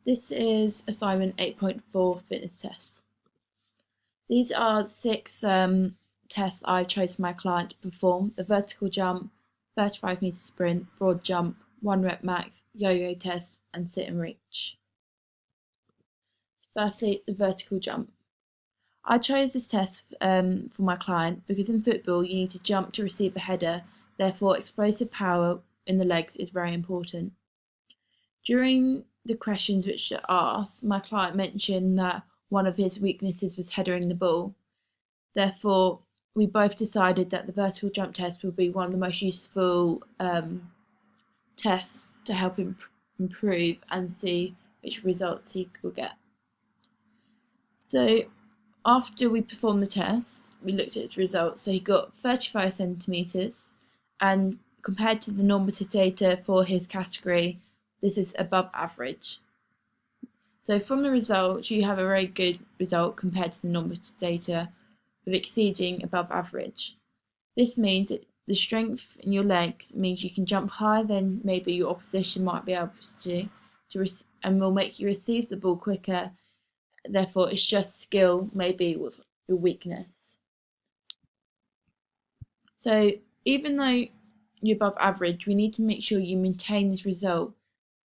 This is assignment 8.4 fitness tests. These are 6 tests I've chosen for my client to perform: the vertical jump, 35-meter sprint, broad jump, 1 rep max, yo-yo test, and sit and reach. Firstly, the vertical jump. I chose this test for my client because in football you need to jump to receive a header, therefore explosive power in the legs is very important. During the questions which are asked, my client mentioned that one of his weaknesses was headering the ball. Therefore, we both decided that the vertical jump test would be one of the most useful tests to help him improve and see which results he could get. So after we performed the test, we looked at its results. So he got 35 centimetres, and compared to the normative data for his category, this is above average. So from the results, you have a very good result compared to the normative data of exceeding above average. This means that the strength in your legs means you can jump higher than maybe your opposition might be able to and will make you receive the ball quicker. Therefore, it's just skill, maybe was your weakness. So even though you're above average, we need to make sure you maintain this result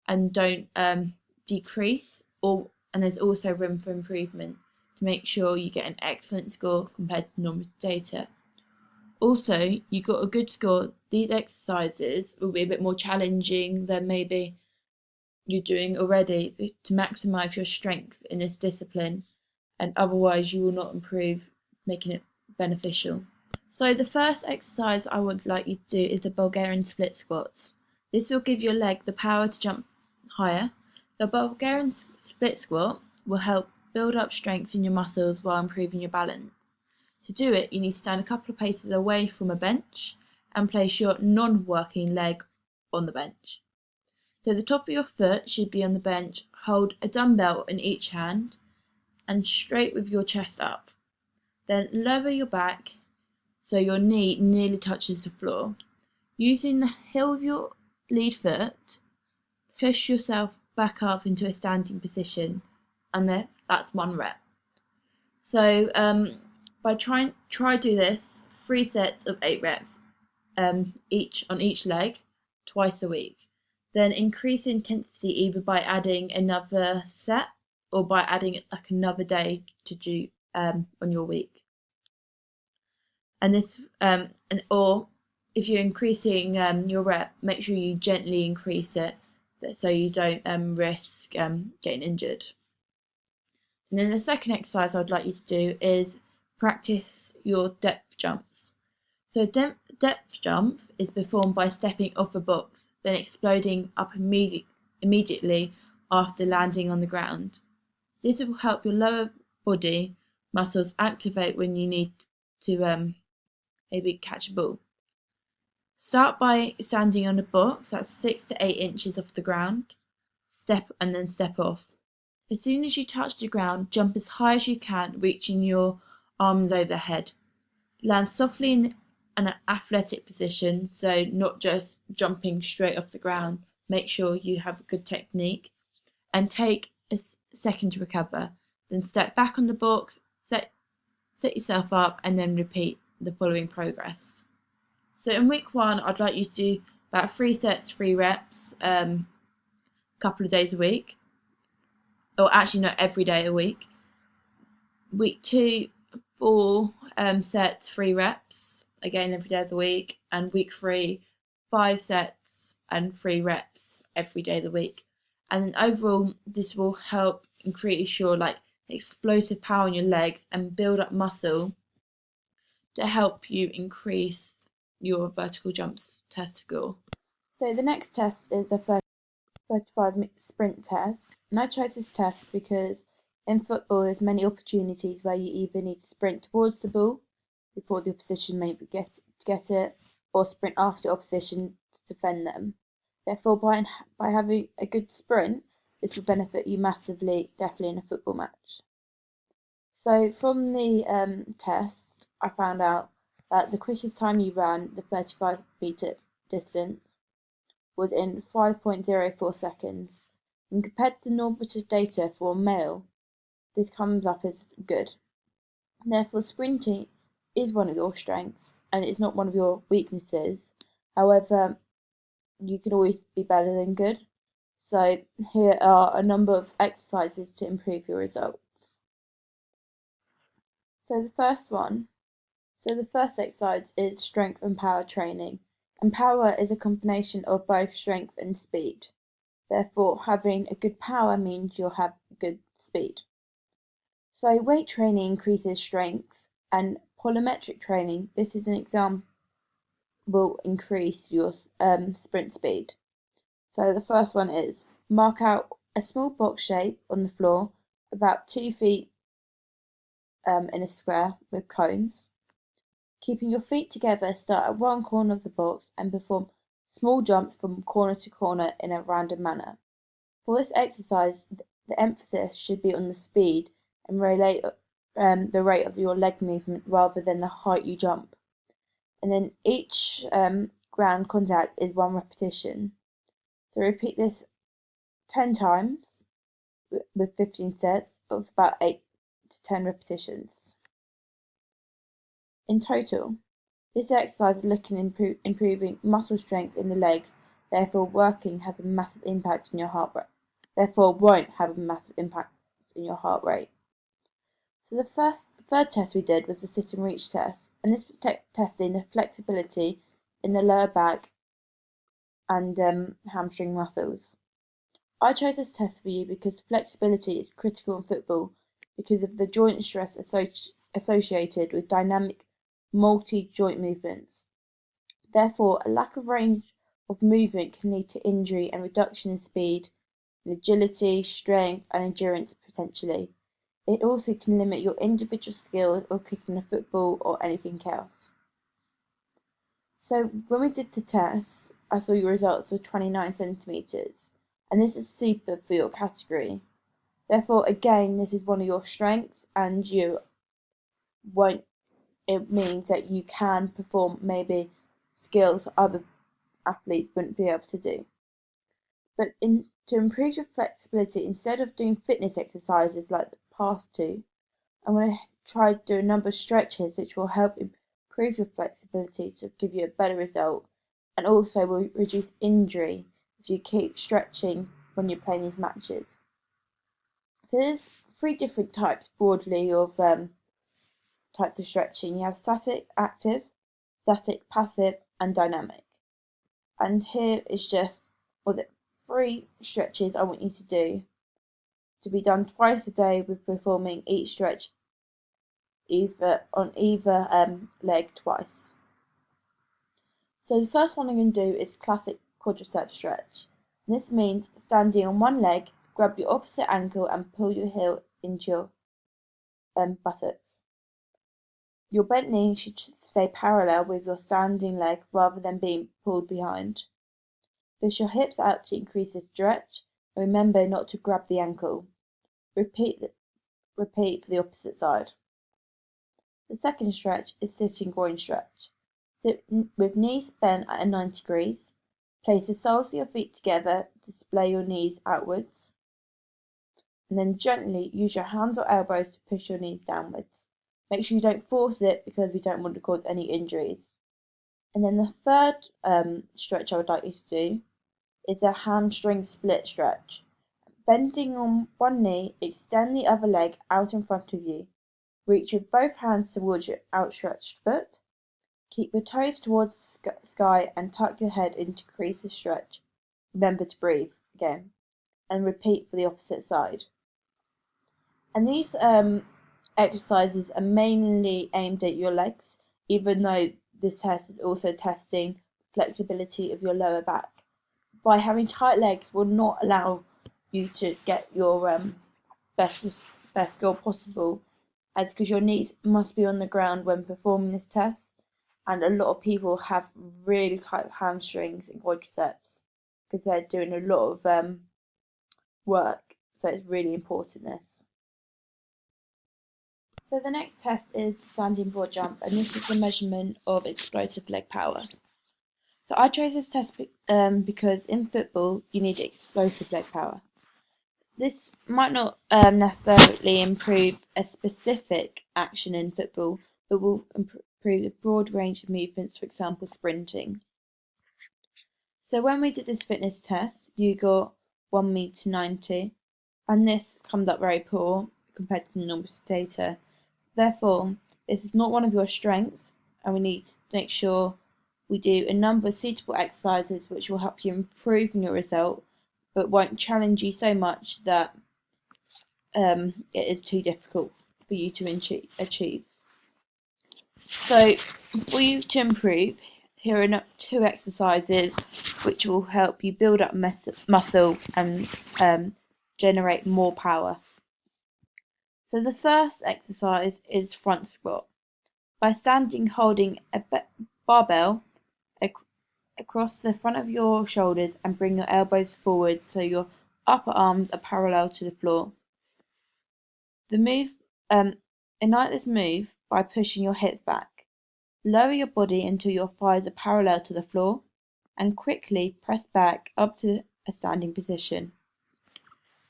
and don't decrease, and there's also room for improvement to make sure you get an excellent score compared to normative data. Also, you got a good score. These exercises will be a bit more challenging than maybe you're doing already to maximise your strength in this discipline, and otherwise you will not improve, making it beneficial. So the first exercise I would like you to do is the Bulgarian split squats. This will give your leg the power to jump higher. The Bulgarian split squat will help build up strength in your muscles while improving your balance. To do it, you need to stand a couple of paces away from a bench and place your non-working leg on the bench. So the top of your foot should be on the bench. Hold a dumbbell in each hand and straight with your chest up. Then lower your back so your knee nearly touches the floor. Using the heel of your lead foot, push yourself back up into a standing position, and that's 1 rep. So try do this 3 sets of 8 reps each on each leg twice a week. Then increase intensity either by adding another set or by adding like another day to do on your week. And this or if you're increasing your rep, make sure you gently increase it so you don't risk getting injured. And then the second exercise I'd like you to do is practice your depth jumps. So depth jump is performed by stepping off a box, then exploding up immediately after landing on the ground. This will help your lower body muscles activate when you need to maybe catch a ball. Start by standing on a box that's 6 to 8 inches off the ground. Step off. As soon as you touch the ground, jump as high as you can, reaching your arms overhead. Land softly in an athletic position, so not just jumping straight off the ground. Make sure you have a good technique and take a second to recover. Then step back on the box, set yourself up, and then repeat the following progress. So in week 1, I'd like you to do about 3 sets, 3 reps, a couple of days a week. Or actually, not every day a week. Week 2, 4 sets, 3 reps, again every day of the week. And week 3, 5 sets and 3 reps every day of the week. And then overall, this will help increase your explosive power in your legs and build up muscle to help you increase your vertical jumps test score. So the next test is a 35-minute sprint test, and I chose this test because in football there's many opportunities where you either need to sprint towards the ball before the opposition maybe get it, or sprint after opposition to defend them. Therefore, by having a good sprint, this will benefit you massively, definitely in a football match. So from the test, I found out that the quickest time you ran the 35-meter distance was in 5.04 seconds. And compared to the normative data for a male, this comes up as good. Therefore, sprinting is one of your strengths and it's not one of your weaknesses. However, you can always be better than good. So here are a number of exercises to improve your results. So the first exercise is strength and power training. And power is a combination of both strength and speed. Therefore, having a good power means you'll have good speed. So weight training increases strength, and plyometric training, this is an example, will increase your sprint speed. So the first one is mark out a small box shape on the floor, about 2 feet in a square with cones. Keeping your feet together, start at one corner of the box and perform small jumps from corner to corner in a random manner. For this exercise, the emphasis should be on the speed and relate the rate of your leg movement rather than the height you jump. And then each ground contact is 1 repetition. So repeat this 10 times with 15 sets of about 8 to 10 repetitions. In total, this exercise is looking at improving muscle strength in the legs, therefore working has a massive impact on your heart rate. Therefore won't have a massive impact in your heart rate. So the third test we did was the sit and reach test, and this was testing the flexibility in the lower back and hamstring muscles. I chose this test for you because flexibility is critical in football because of the joint stress associated with dynamic multi-joint movements. Therefore, a lack of range of movement can lead to injury and reduction in speed, in agility, strength, and endurance potentially. It also can limit your individual skills of kicking a football or anything else. So when we did the test, I saw your results were 29 centimetres, and this is super for your category. Therefore, again, this is one of your strengths, and it means that you can perform maybe skills other athletes wouldn't be able to do. But to improve your flexibility, instead of doing fitness exercises like the past two, I'm going to try to do a number of stretches which will help improve your flexibility to give you a better result, and also will reduce injury if you keep stretching when you're playing these matches. So there's 3 different types broadly of types of stretching. You have static, active, static, passive, and dynamic. And here is just 3 stretches I want you to do, to be done twice a day, with performing each stretch on either leg twice. So the first one I'm going to do is classic quadricep stretch. And this means standing on one leg, grab your opposite ankle and pull your heel into your buttocks. Your bent knee should stay parallel with your standing leg rather than being pulled behind. Push your hips out to increase the stretch, and remember not to grab the ankle. Repeat for the opposite side. The second stretch is sitting groin stretch. Sit with knees bent at 90 degrees. Place the soles of your feet together, display your knees outwards, and then gently use your hands or elbows to push your knees downwards. Make sure you don't force it because we don't want to cause any injuries. And then the third stretch I would like you to do is a hamstring split stretch. Bending on one knee, extend the other leg out in front of you. Reach with both hands towards your outstretched foot. Keep your toes towards the sky and tuck your head in to increase the stretch. Remember to breathe again, and repeat for the opposite side. And these exercises are mainly aimed at your legs, even though this test is also testing flexibility of your lower back. By having tight legs will not allow you to get your best score possible, as because your knees must be on the ground when performing this test, and a lot of people have really tight hamstrings and quadriceps because they're doing a lot of work, so it's really important this. So the next test is standing broad jump, and this is a measurement of explosive leg power. So I chose this test because in football you need explosive leg power. This might not necessarily improve a specific action in football, but will improve a broad range of movements, for example, sprinting. So when we did this fitness test, you got 1 meter 90, and this comes up very poor compared to the normal data. Therefore, this is not one of your strengths, and we need to make sure we do a number of suitable exercises which will help you improve your result, but won't challenge you so much that it is too difficult for you to achieve. So, for you to improve, here are 2 exercises which will help you build up muscle and generate more power. So, the first exercise is front squat. By standing holding a barbell across the front of your shoulders and bring your elbows forward so your upper arms are parallel to the floor. The move, ignite this move by pushing your hips back. Lower your body until your thighs are parallel to the floor and quickly press back up to a standing position.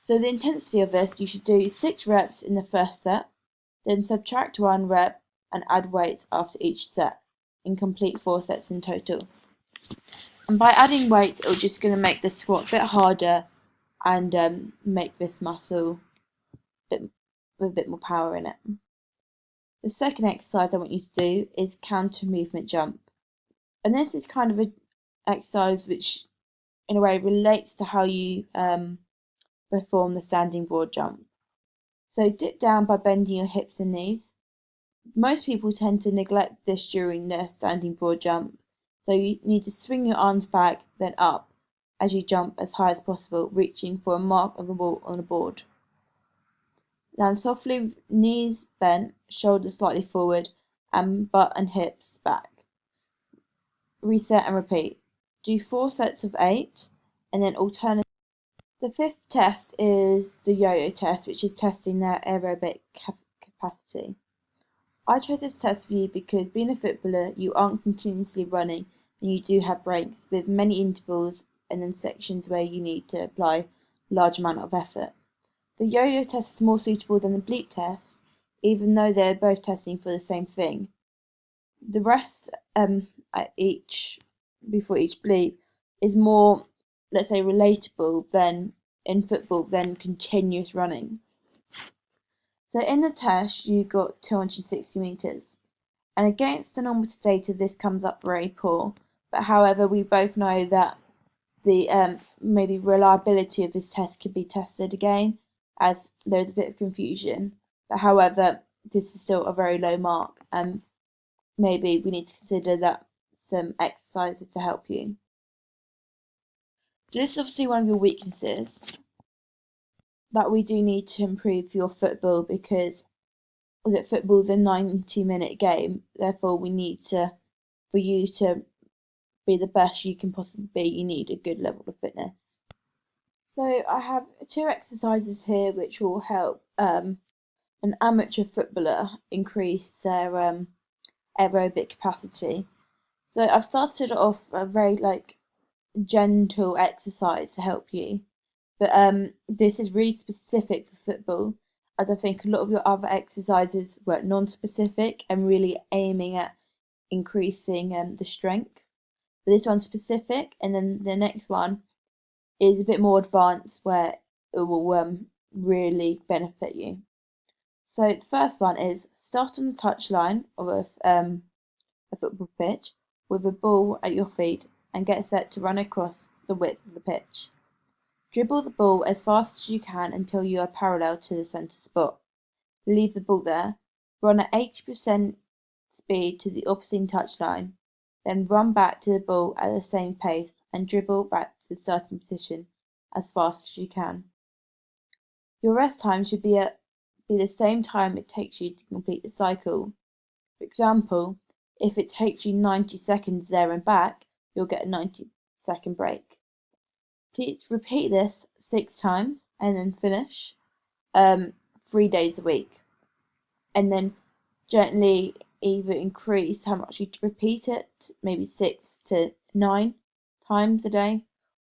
So the intensity of this, you should do 6 reps in the first set, then subtract 1 rep and add weights after each set, and complete 4 sets in total. And by adding weight, it's just going to make the squat a bit harder and make this muscle with a bit more power in it. The second exercise I want you to do is counter movement jump. And this is kind of an exercise which, in a way, relates to how you perform the standing broad jump. So dip down by bending your hips and knees. Most people tend to neglect this during their standing broad jump. So you need to swing your arms back, then up as you jump as high as possible, reaching for a mark of the wall on the board. Land softly with knees bent, shoulders slightly forward, and butt and hips back. Reset and repeat. Do 4 sets of 8, and then alternate. The 5th test is the yo-yo test, which is testing their aerobic capacity. I chose this test for you because being a footballer, you aren't continuously running, and you do have breaks with many intervals and then sections where you need to apply a large amount of effort. The yo-yo test is more suitable than the bleep test, even though they're both testing for the same thing. The rest before each bleep is more, let's say, relatable than in football than continuous running. So in the test, you got 260 meters, and against the normal data, this comes up very poor. But however, we both know that the maybe reliability of this test could be tested again, as there's a bit of confusion. But however, this is still a very low mark, and maybe we need to consider that some exercises to help you. So this is obviously one of your weaknesses that we do need to improve your football, because football is a 90-minute game. Therefore, we need to, for you to be the best you can possibly be, you need a good level of fitness. So I have 2 exercises here which will help an amateur footballer increase their aerobic capacity. So I've started off a very gentle exercise to help you, but this is really specific for football, as I think a lot of your other exercises were non-specific and really aiming at increasing the strength. But this one's specific, and then the next one is a bit more advanced, where it will really benefit you. So the first one is start on the touchline of a football pitch with a ball at your feet and get set to run across the width of the pitch. Dribble the ball as fast as you can until you are parallel to the centre spot. Leave the ball there. Run at 80% speed to the opposite touchline. Then run back to the ball at the same pace and dribble back to the starting position as fast as you can. Your rest time should be the same time it takes you to complete the cycle. For example, if it takes you 90 seconds there and back, you'll get a 90-second break. Please repeat this 6 times and then finish 3 days a week. And then gently either increase how much you repeat it, maybe 6 to 9 times a day,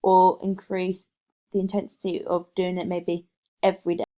or increase the intensity of doing it maybe every day.